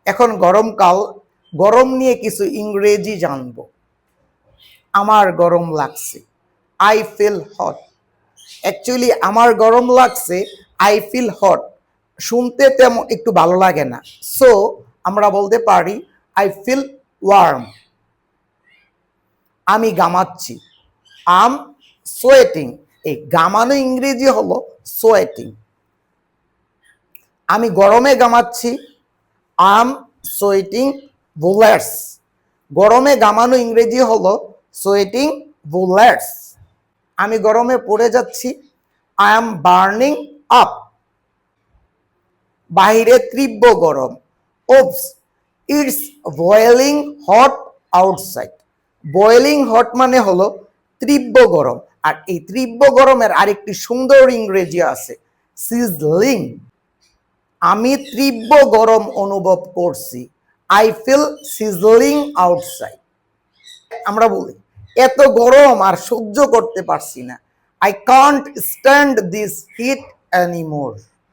এখন গরমকাল, গরম নিয়ে কিছু ইংরেজি জানবো। আমার গরম লাগছে, আই ফিল হট। অ্যাকচুয়ালি আমার গরম লাগছে, আই ফিল হট শুনতে তেমন একটু ভালো লাগে না, সো আমরা বলতে পারি আই ফিল ওয়ার্ম। আমি গামাচ্ছি, আম সোয়েটিং। এই গামানো ইংরেজি হলো সোয়েটিং। আমি গরমে গামাচ্ছি, আম সোয়েটিং বুলেটস। গরমে গামানো ইংরেজি হলো সোয়েটিং বুলেটস। আমি গরমে পড়ে যাচ্ছি, আই এম বার্নিং আপ। বাইরে তীব্র গরম, ওপস it's boiling hot outside. Boiling hot মানে হলো তীব্র গরম, আর এই তীব্র গরমের আরেকটি সুন্দর ইংরেজি আছে, সিজলিং। আমি তীব্র গরম অনুভব করছি, আই ফিল সিজলিং আউটসাইড। আমরা বলি এত গরম আর সহ্য করতে পারছি না, I can't stand this heat anymore.